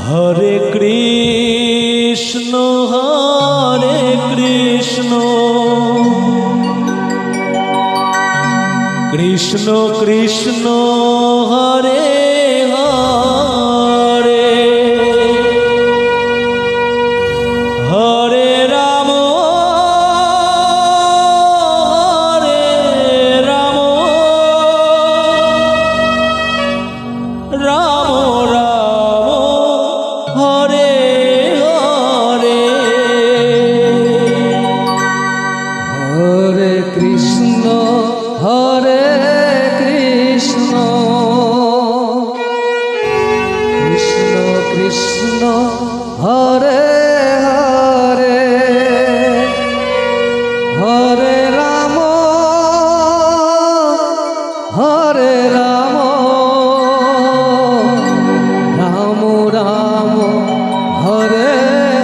Hare Krishna Krishna Krishna Hare Hare Hare Ram Ram Ram Hare Hare Hare Krishna Krishna Krishna Hare Hare Hare Ram Ram Ram Hare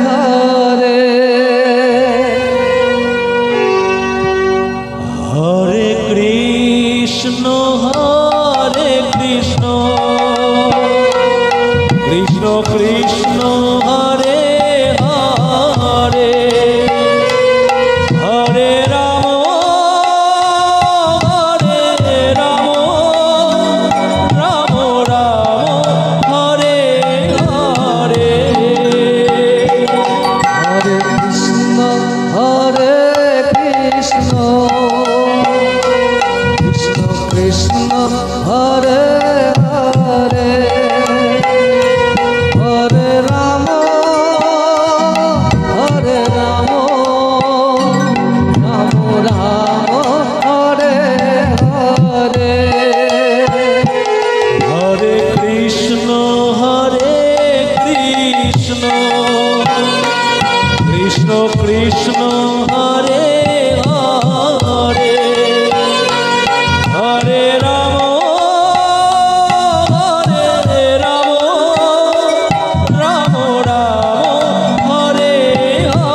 Hare Hare Krishna Krishna Krishna Hare Hare Hare Ram Ram Ram Hare Hare Hare Krishna Krishna Krishna Hare Hare Hare Ram Ram Ram Hare Hare Hare Krishna Krishna Krishna Hare Hare Hare Ram Ram Hare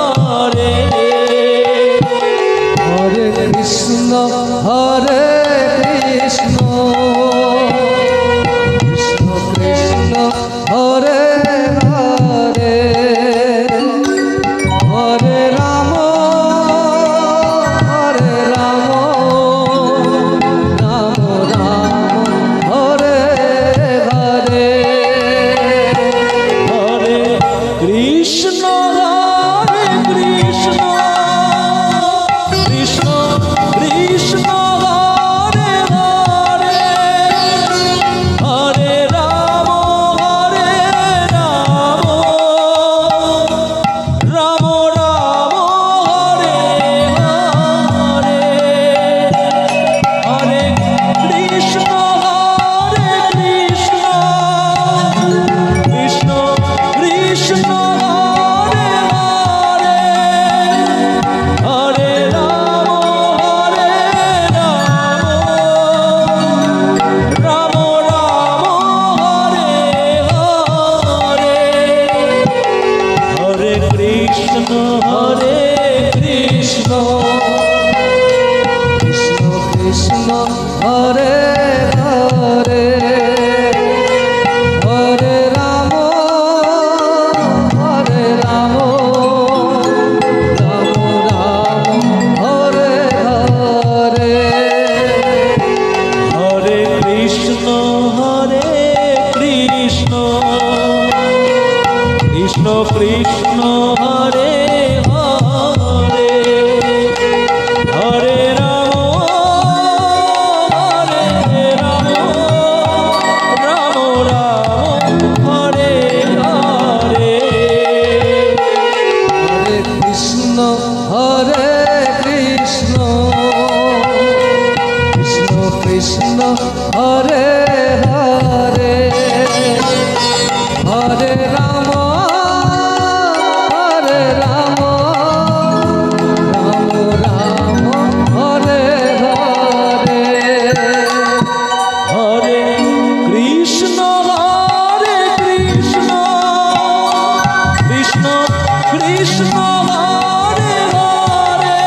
Hare Hare Krishna Krishna Krishna Hare Hare Hare Ram Ram Hare Hare Hare Krishna Krishna Krishna Hare Hare Hare Ram Ram Hare Hare Hare Krishna Krishna Krishna Hare Hare Hare Ram Ram Hare Hare Hare Krishna Krishna Krishna Hare Hare Hare Ram Ram Hare Hare Hare Krishna Krishna Krishna Hare Hare Hare Ram Ram Hare Hare Hare Krishna Krishna Krishna Hare Hare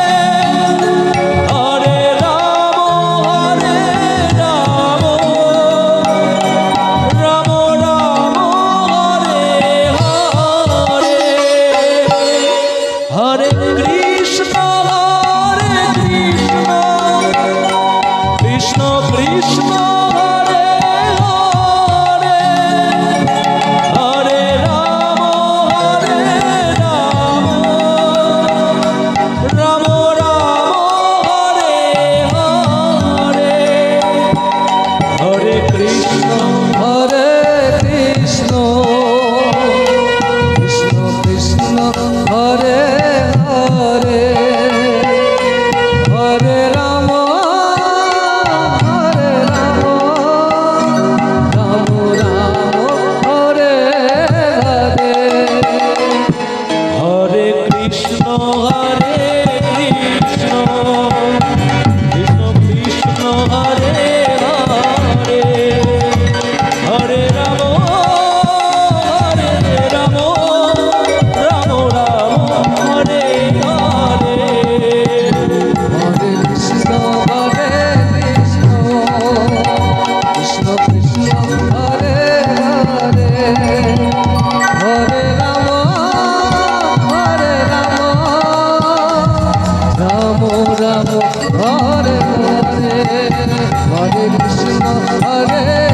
Hare Ram Ram Hare Hare Hare Krishna Hare